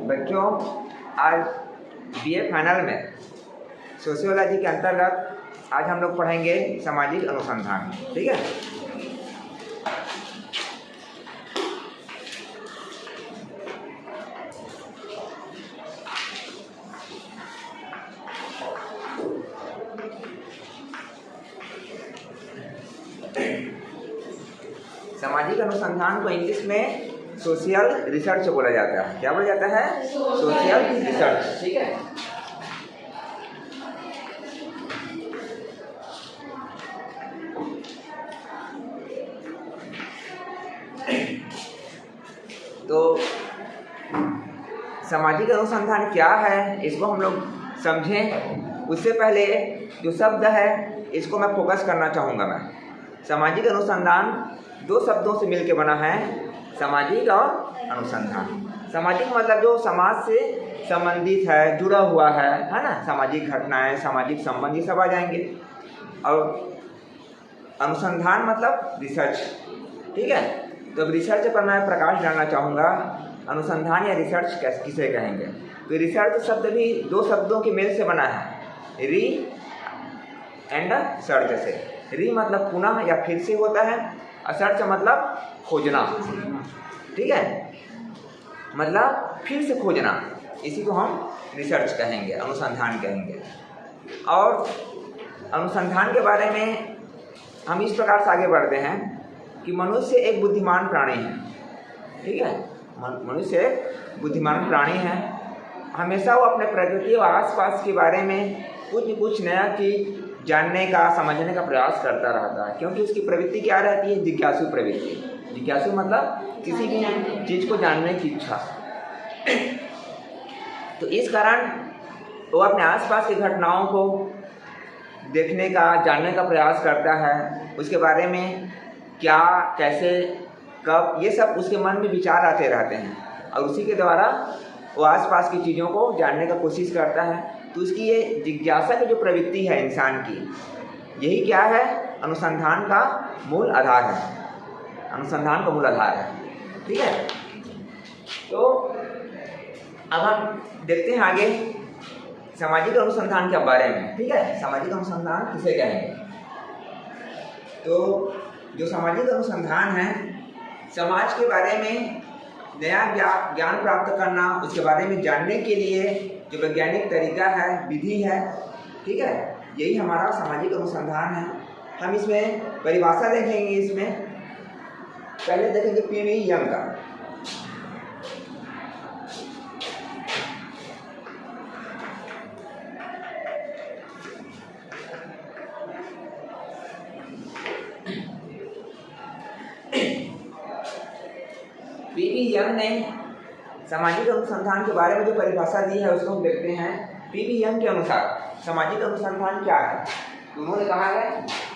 बच्चों, आज BA final में सोशियोलॉजी के अंतर्गत आज हम लोग पढ़ेंगे सामाजिक अनुसंधान। ठीक है। सामाजिक अनुसंधान को इंग्लिश में सोशल रिसर्च बोला जाता है। क्या बोला जाता है? Social research. ठीक है। तो सामाजिक अनुसंधान क्या है, इसको हम लोग समझें उससे पहले जो शब्द है इसको मैं फोकस करना चाहूँगा। मैं सामाजिक अनुसंधान दो शब्दों से मिलकर बना है, सामाजिक और अनुसंधान। सामाजिक मतलब जो समाज से संबंधित है, जुड़ा हुआ है ना। सामाजिक घटनाएं, सामाजिक संबंध ये सब आ जाएंगे। और अनुसंधान मतलब रिसर्च। ठीक है। तो अब रिसर्च पर मैं प्रकाश डालना चाहूँगा। अनुसंधान या रिसर्च किसे कहेंगे? तो रिसर्च शब्द भी दो शब्दों के मेल से बना है, री एंड सर्च से। री मतलब पुनः या फिर से होता है, और सर्च मतलब खोजना। ठीक है, मतलब फिर से खोजना, इसी को हम रिसर्च कहेंगे, अनुसंधान कहेंगे। और अनुसंधान के बारे में हम इस प्रकार से आगे बढ़ते हैं कि मनुष्य एक बुद्धिमान प्राणी है। ठीक है, मनुष्य एक बुद्धिमान प्राणी है। हमेशा वो अपने प्रकृति और आसपास के बारे में कुछ नया चीज जानने का, समझने का प्रयास करता रहता है, क्योंकि उसकी प्रवृत्ति क्या रहती है? जिज्ञासु प्रवृत्ति। जिज्ञासु मतलब किसी भी चीज़ को जानने की इच्छा। तो इस कारण वो अपने आसपास की घटनाओं को देखने का, जानने का प्रयास करता है। उसके बारे में क्या, कैसे, कब, ये सब उसके मन में विचार आते रहते हैं, और उसी के द्वारा वो आसपास की चीज़ों को जानने का कोशिश करता है। तो उसकी ये जिज्ञासा की जो प्रवृत्ति है इंसान की, यही क्या है? अनुसंधान का मूल आधार है। अनुसंधान का मूल आधार है। ठीक है। तो अब हम देखते हैं आगे सामाजिक अनुसंधान के बारे में। ठीक है, सामाजिक अनुसंधान किसे कहेंगे? तो जो सामाजिक अनुसंधान है, समाज के बारे में नया ज्ञान प्राप्त करना, उसके बारे में जानने के लिए जो वैज्ञानिक तरीका है, विधि है, ठीक है, यही हमारा सामाजिक अनुसंधान है। हम इसमें परिभाषा देखेंगे। इसमें पहले देखेंगे पी.वी. यंग का। पी.वी. यंग ने सामाजिक अनुसंधान के बारे में जो परिभाषा दी है उसको हम देखते हैं। पी.वी. यंग के अनुसार सामाजिक अनुसंधान क्या है? उन्होंने कहा है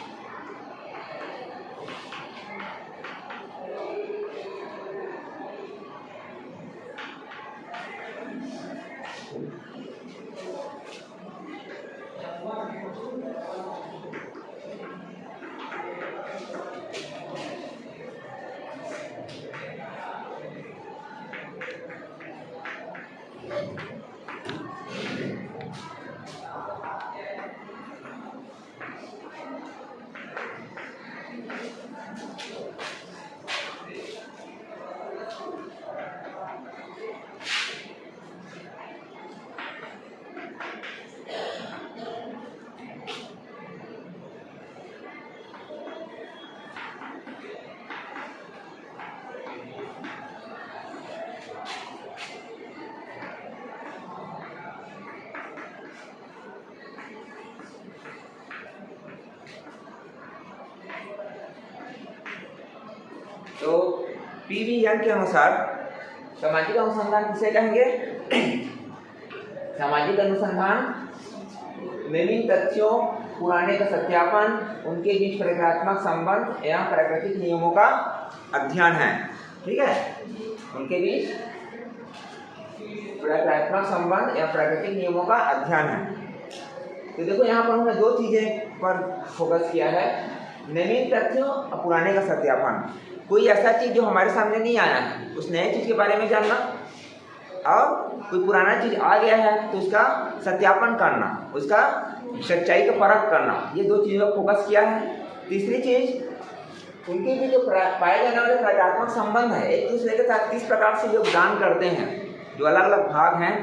तो पी.वी. यंग के अनुसार सामाजिक अनुसंधान किसे कहेंगे? सामाजिक अनुसंधान नवीन तथ्यों, पुराने का सत्यापन, उनके बीच प्रक्रियात्मक संबंध एवं प्राकृतिक नियमों का अध्ययन है। ठीक है, उनके बीच प्रक्रियात्मक संबंध एवं प्राकृतिक नियमों का अध्ययन है। तो देखो यहाँ पर उन्होंने दो चीजें पर फोकस किया है, नवीन तथ्यों और पुराने का सत्यापन। कोई ऐसा चीज जो हमारे सामने नहीं आया है, उस नए चीज के बारे में जानना, और कोई पुराना चीज़ आ गया है तो उसका सत्यापन करना, उसका सच्चाई का परख करना, ये 2 चीज़ों पर फोकस किया है। तीसरी चीज़ उनके भी जो पाए जाने वाले प्रजात्मक संबंध है, एक दूसरे के साथ किस प्रकार से योगदान करते हैं, जो अलग अलग भाग हैं,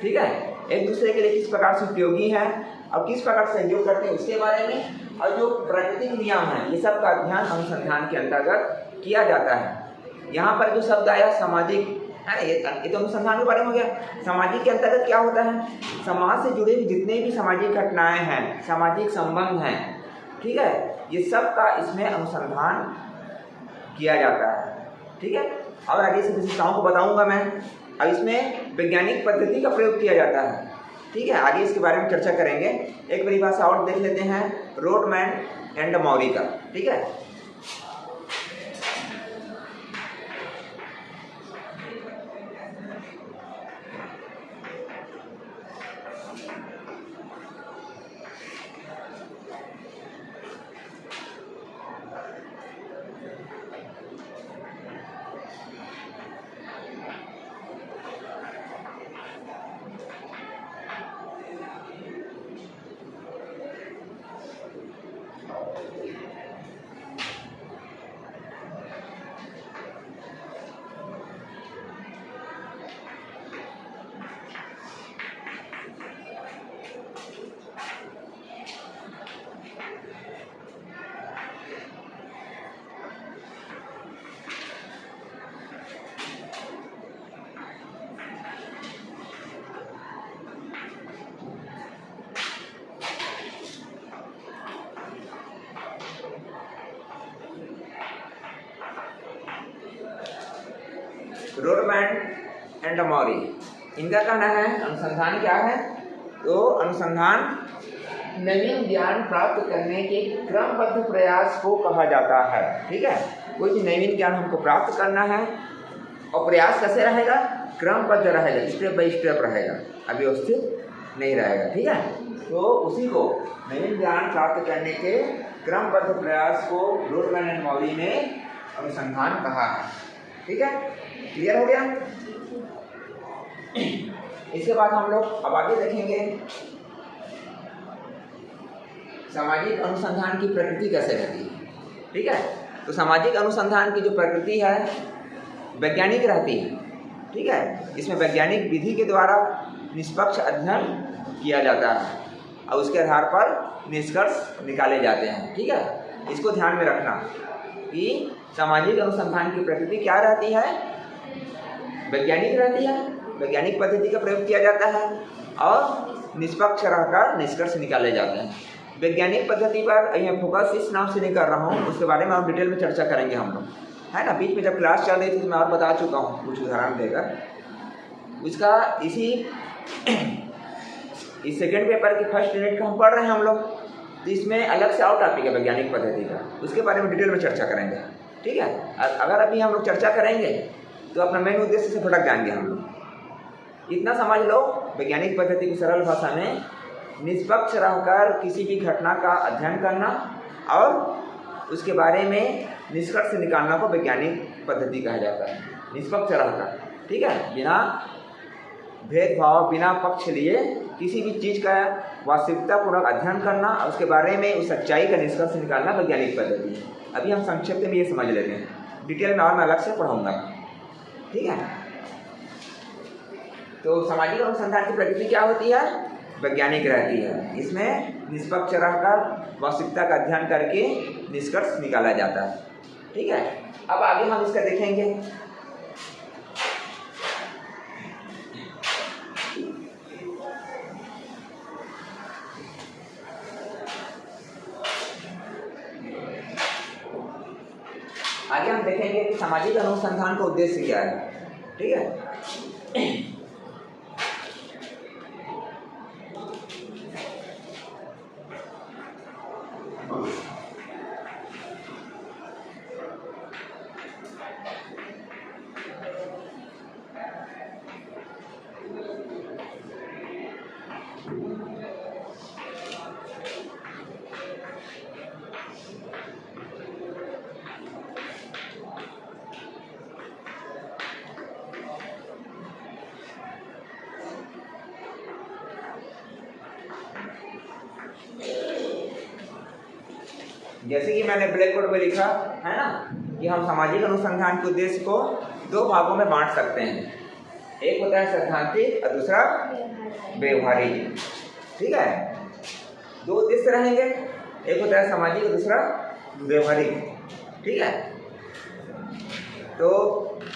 ठीक है, एक दूसरे के लिए किस प्रकार से उपयोगी है और किस प्रकार से सहयोग करते हैं उसके बारे में, और जो प्राकृतिक नियम है ये सब का अध्ययन अनुसंधान के अंतर्गत किया जाता है। यहाँ पर जो शब्द आया सामाजिक है, ये तो अनुसंधान के बारे में हो गया। सामाजिक के अंतर्गत क्या होता है, समाज से जुड़े हुए जितने भी सामाजिक घटनाएं हैं, सामाजिक संबंध हैं, ठीक है, ये सब का इसमें अनुसंधान किया जाता है, ठीक है। और आगे से विशेषताओं को बताऊंगा मैं। अब इसमें वैज्ञानिक पद्धति का प्रयोग किया जाता है, ठीक है, आगे इसके बारे में चर्चा करेंगे। एक परिभाषा और देख लेते हैं रोडमैन एंड मौरी का, ठीक है। रोडमैन एंड मौरी, इनका कहना है अनुसंधान क्या है, तो अनुसंधान नवीन ज्ञान प्राप्त करने के क्रमबद्ध प्रयास को कहा जाता है, ठीक है। कोई भी नवीन ज्ञान हमको प्राप्त करना है और प्रयास कैसे रहेगा, क्रमबद्ध रहेगा, स्टेप बाय स्टेप रहेगा, अव्यवस्थित नहीं रहेगा, ठीक है। तो उसी को नवीन ज्ञान प्राप्त करने के क्रमबद्ध प्रयास को रोडमैन एंड मौरी ने अनुसंधान कहा है, ठीक है। क्लियर हो गया। इसके बाद हम लोग अब आगे देखेंगे सामाजिक अनुसंधान की प्रकृति कैसे रहती है, ठीक है। तो सामाजिक अनुसंधान की जो प्रकृति है वैज्ञानिक रहती है, ठीक है। इसमें वैज्ञानिक विधि के द्वारा निष्पक्ष अध्ययन किया जाता है और उसके आधार पर निष्कर्ष निकाले जाते हैं, ठीक है। इसको ध्यान में रखना कि सामाजिक अनुसंधान की प्रकृति क्या रहती है, वैज्ञानिक रहती है, वैज्ञानिक पद्धति का प्रयोग किया जाता है और निष्पक्ष रहकर निष्कर्ष निकाले जाते हैं। वैज्ञानिक पद्धति पर यहाँ फोकस इस नाम से नहीं कर रहा हूँ, उसके बारे में हम डिटेल में चर्चा करेंगे हम लोग, है ना। बीच में जब क्लास चल रही थी तो मैं और बता चुका हूँ कुछ उदाहरण देकर उसका। इस सेकेंड पेपर की फर्स्ट यूनिट का हम पढ़ रहे हैं हम लोग, तो इसमें अलग से और टॉपिक है वैज्ञानिक पद्धति का, उसके बारे में डिटेल में चर्चा करेंगे, ठीक है। अगर अभी हम लोग चर्चा करेंगे तो अपना मेन उद्देश्य से भटक जाएंगे हम लोग। इतना समझ लो, वैज्ञानिक पद्धति की सरल भाषा में निष्पक्ष रहकर किसी भी घटना का अध्ययन करना और उसके बारे में निष्कर्ष निकालना को वैज्ञानिक पद्धति कहा जाता है, निष्पक्ष रहकर, ठीक है, बिना भेदभाव, बिना पक्ष लिए किसी भी चीज़ का वास्तविकतापूर्वक अध्ययन करना और उसके बारे में उस सच्चाई का निष्कर्ष निकालना वैज्ञानिक पद्धति है। अभी हम संक्षिप्त में ये समझ लेते हैं, डिटेल में और मैं अलग से पढ़ाऊँगा, ठीक है। तो सामाजिक अनुसंधान की प्रकृति क्या होती है, वैज्ञानिक रहती है। इसमें निष्पक्ष रहकर वास्तविकता का अध्ययन करके निष्कर्ष निकाला जाता है, ठीक है। अब आगे हम इसका देखेंगे। आगे हम देखेंगे कि सामाजिक अनुसंधान का उद्देश्य क्या है, ठीक है। जैसे कि मैंने ब्लैक बोर्ड में लिखा है ना कि हम सामाजिक अनुसंधान के उद्देश्य को दो भागों में बांट सकते हैं। एक होता है सैद्धांतिक और दूसरा व्यवहारिक। ठीक है, दो उद्देश्य रहेंगे, एक होता है सामाजिक और दूसरा व्यवहारिक। ठीक है, तो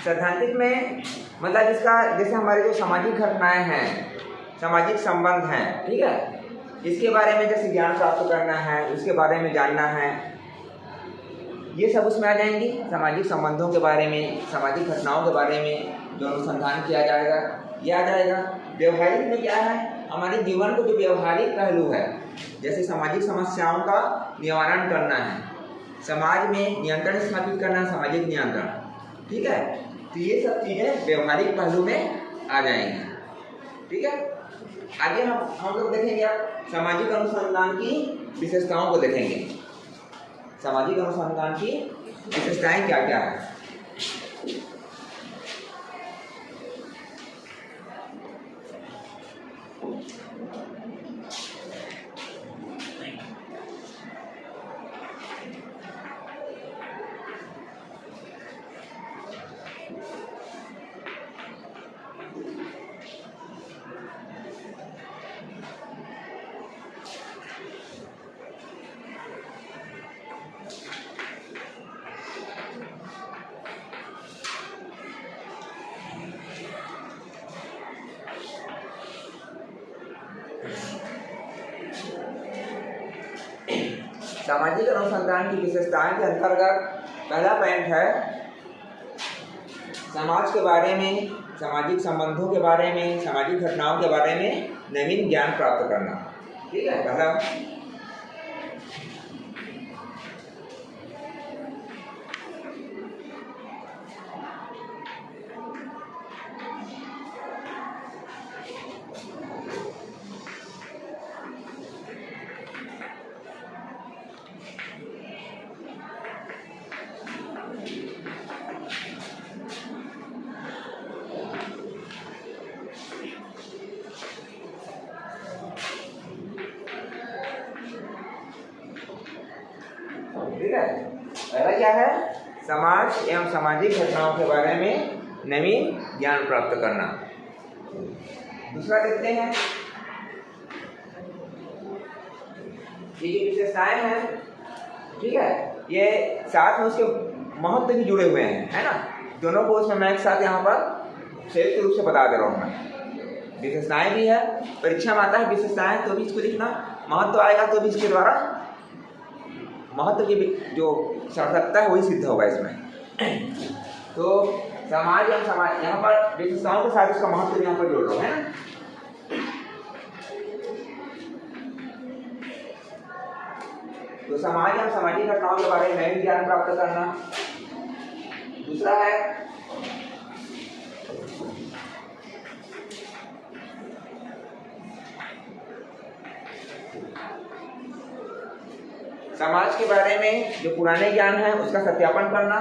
सैद्धांतिक में मतलब इसका जैसे हमारे जो सामाजिक घटनाएं हैं, सामाजिक संबंध हैं, ठीक है, इसके बारे में जैसे ज्ञान प्राप्त करना है, उसके बारे में जानना है, ये सब उसमें आ जाएंगी। सामाजिक संबंधों के बारे में, सामाजिक घटनाओं के बारे में जो अनुसंधान किया जाएगा ये आ जाएगा। व्यवहारिक में क्या है, हमारे जीवन को जो व्यवहारिक पहलू है, जैसे सामाजिक समस्याओं का निवारण करना है, समाज में नियंत्रण स्थापित करना है, सामाजिक नियंत्रण। ठीक है, तो ये सब चीज़ें व्यवहारिक पहलू में आ जाएंगी। ठीक है, आगे हम लोग देखेंगे अब सामाजिक अनुसंधान की विशेषताओं को देखेंगे। सामाजिक अनुसंधान की विशेषताएं क्या क्या है। सामाजिक अनुसंधान की विशेषताएं के अंतर्गत पहला पॉइंट है समाज के बारे में, सामाजिक संबंधों के बारे में, सामाजिक घटनाओं के बारे में नवीन ज्ञान प्राप्त करना। ठीक है, पहला। ठीक है, पहला क्या है, समाज एवं सामाजिक घटनाओं के बारे में नवीन ज्ञान प्राप्त करना। दूसरा देखते हैं, ये जो विशेषताएं हैं, ठीक है, ये साथ में उसके महत्व भी जुड़े हुए हैं, है ना। दोनों को उसमें मैं एक साथ यहाँ पर संयुक्त रूप से बता दे रहा हूँ मैं। विशेषताएं भी है, परीक्षा में आता है विशेषताएं तो भी इसको लिखना, महत्व आएगा तो भी इसके द्वारा महत्व की जो सार्थकता है वही सिद्ध होगा इसमें। तो समाज एवं समाज, यहाँ पर विशेषताओं के साथ इसका महत्व यहाँ पर जोड़ रहा है ना। तो समाज एवं सामाजिक घटनाओं के बारे में नवीन ज्ञान प्राप्त करना। दूसरा है समाज के बारे में जो पुराने ज्ञान है उसका सत्यापन करना।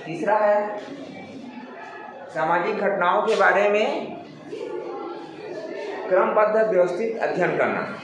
तीसरा है सामाजिक घटनाओं के बारे में क्रमबद्ध व्यवस्थित अध्ययन करना।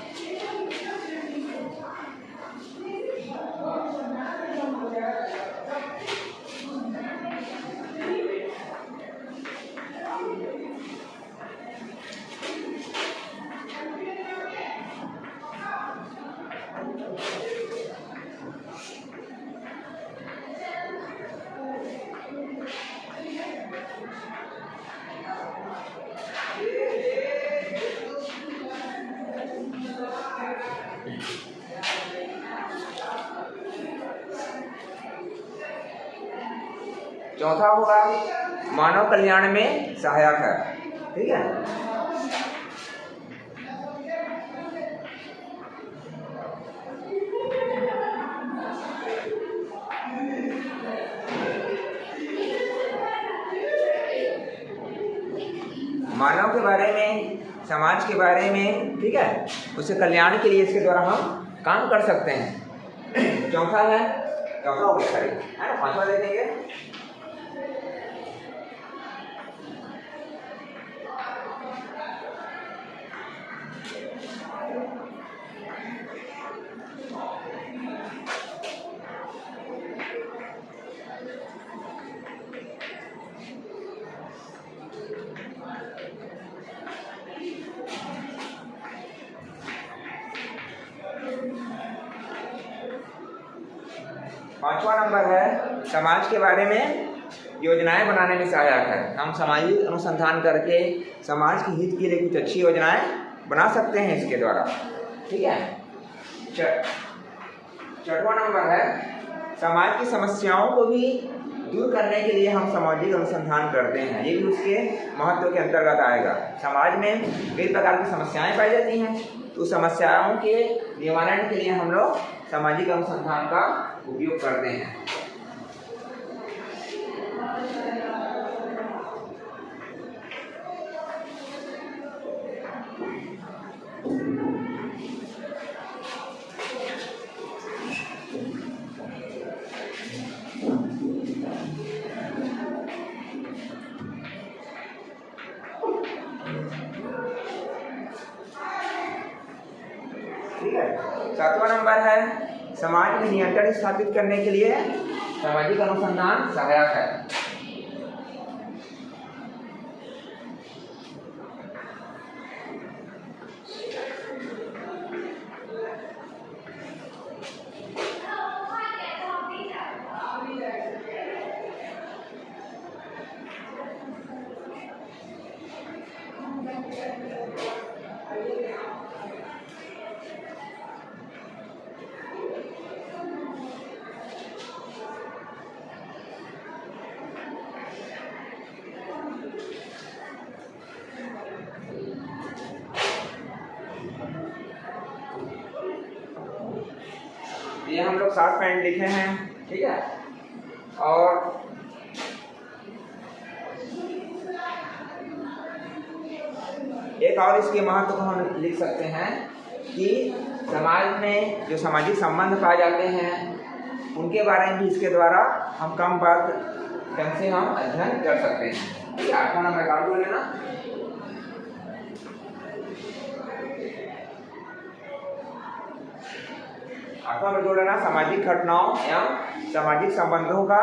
चौथा होगा मानव कल्याण में सहायक है। ठीक है, बारे में, समाज के बारे में, ठीक है, उसके कल्याण के लिए इसके द्वारा हम काम कर सकते हैं। चौथा हो गया, सॉरी, है ना। पांचवा देखेंगे। पांचवा नंबर है समाज के बारे में योजनाएं बनाने में सहायक है। हम सामाजिक अनुसंधान करके समाज के हित के लिए कुछ अच्छी योजनाएं बना सकते हैं इसके द्वारा, ठीक है। छठवां नंबर है समाज की समस्याओं को भी दूर करने के लिए हम सामाजिक अनुसंधान करते हैं। ये भी उसके महत्व के अंतर्गत आएगा। समाज में कई प्रकार की समस्याएं पाई जाती हैं, तो समस्याओं के निवारण के लिए हम लोग सामाजिक अनुसंधान का उपयोग करते हैं। ठीक है। सातवां नंबर है समाज में नियंत्रण स्थापित करने के लिए सामाजिक अनुसंधान सहायक है। ये हम लोग 7 पॉइंट लिखे हैं, ठीक है। और एक और इसके महत्व को हम लिख सकते हैं कि समाज में जो सामाजिक संबंध पाए जाते हैं उनके बारे में भी इसके द्वारा हम कम बात ढंग से हम अध्ययन कर सकते हैं, ठीक है। 8वां नंबर का बोल लेना। आठवां में जोड़ लेना सामाजिक घटनाओं एवं सामाजिक संबंधों का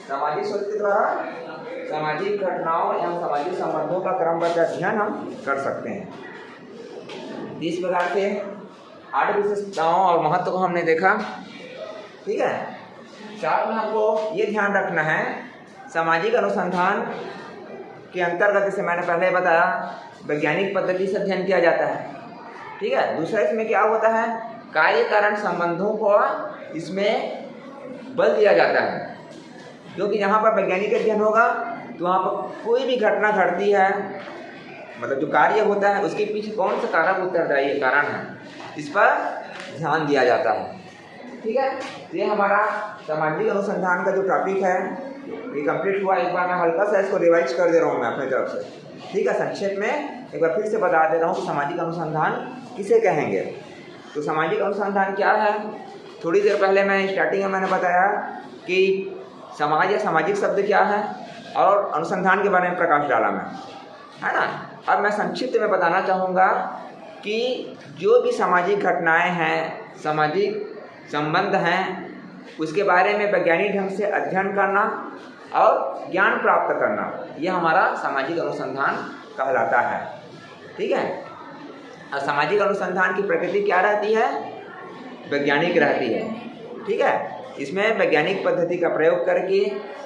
सामाजिक सोच के द्वारा सामाजिक घटनाओं एवं सामाजिक संबंधों का क्रमबद्ध अध्ययन हम कर सकते हैं। इस प्रकार से 8 विशेषताओं और महत्व को हमने देखा, ठीक है। साथ में हमको ये ध्यान रखना है सामाजिक अनुसंधान के अंतर्गत, जैसे मैंने पहले बताया, वैज्ञानिक पद्धति से अध्ययन किया जाता है, ठीक है। दूसरा इसमें क्या होता है, कार्य कारण संबंधों को इसमें बल दिया जाता है, क्योंकि जहाँ पर वैज्ञानिक अध्ययन होगा तो वहाँ पर कोई भी घटना घटती है, मतलब जो कार्य होता है उसके पीछे कौन सा कारक उत्तरदायी कारण है, इस पर ध्यान दिया जाता है, ठीक है। तो ये हमारा सामाजिक अनुसंधान का जो टॉपिक है ये कंप्लीट हुआ। एक बार मैं हल्का सा इसको रिवाइज कर दे रहा हूँ मैं अपने तरफ से, ठीक है। संक्षेप में एक बार फिर से बता दे रहा हूँ कि सामाजिक अनुसंधान किसे कहेंगे। तो सामाजिक अनुसंधान क्या है, थोड़ी देर पहले मैं स्टार्टिंग में मैंने बताया कि समाज या सामाजिक शब्द क्या है और अनुसंधान के बारे में प्रकाश डाला मैं, है ना। अब मैं संक्षिप्त में बताना चाहूँगा कि जो भी सामाजिक घटनाएं हैं, सामाजिक संबंध हैं, उसके बारे में वैज्ञानिक ढंग से अध्ययन करना और ज्ञान प्राप्त करना, यह हमारा सामाजिक अनुसंधान कहलाता है, ठीक है। और सामाजिक अनुसंधान की प्रकृति क्या रहती है, वैज्ञानिक रहती है, ठीक है। इसमें वैज्ञानिक पद्धति का प्रयोग करके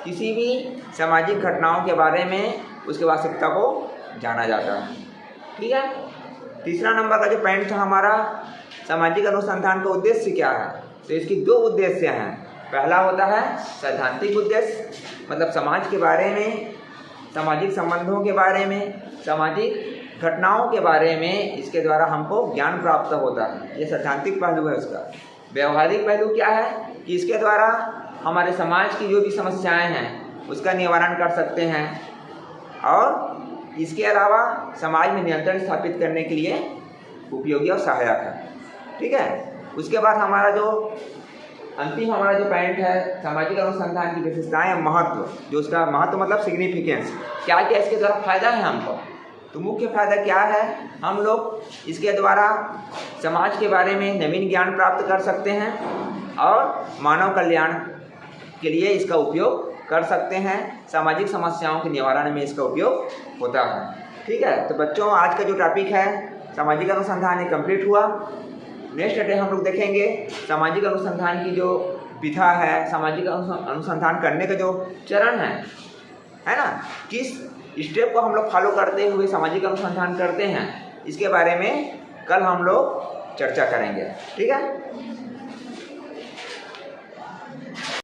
किसी भी सामाजिक घटनाओं के बारे में उसकी वास्तविकता को जाना जाता है। ठीक है। तीसरा नंबर का जो पॉइंट था हमारा, सामाजिक अनुसंधान का उद्देश्य क्या है। तो इसकी दो उद्देश्य हैं। पहला होता है सैद्धांतिक उद्देश्य, मतलब समाज के बारे में, सामाजिक संबंधों के बारे में, सामाजिक घटनाओं के बारे में इसके द्वारा हमको ज्ञान प्राप्त होता है। ये सैद्धांतिक पहलू है उसका। व्यवहारिक पहलू क्या है कि इसके द्वारा हमारे समाज की जो भी समस्याएं हैं उसका निवारण कर सकते हैं और इसके अलावा समाज में नियंत्रण स्थापित करने के लिए उपयोगी और सहायक है। ठीक है। उसके बाद हमारा जो अंतिम हमारा जो पॉइंट है, सामाजिक अनुसंधान की विशेषताएं, महत्व, जो उसका महत्व मतलब सिग्निफिकेंस, क्या क्या इसके द्वारा फायदा है हमको। तो मुख्य फायदा क्या है, हम लोग इसके द्वारा समाज के बारे में नवीन ज्ञान प्राप्त कर सकते हैं और मानव कल्याण के लिए इसका उपयोग कर सकते हैं। सामाजिक समस्याओं के निवारण में इसका उपयोग होता है। ठीक है। तो बच्चों, आज का जो टॉपिक है सामाजिक अनुसंधान ये कंप्लीट हुआ। नेक्स्ट डे हम लोग देखेंगे सामाजिक अनुसंधान की जो विधा है, सामाजिक अनुसंधान करने का जो चरण है ना, किस स्टेप को हम लोग फॉलो करते हुए सामाजिक अनुसंधान करते हैं, इसके बारे में कल हम लोग चर्चा करेंगे। ठीक है।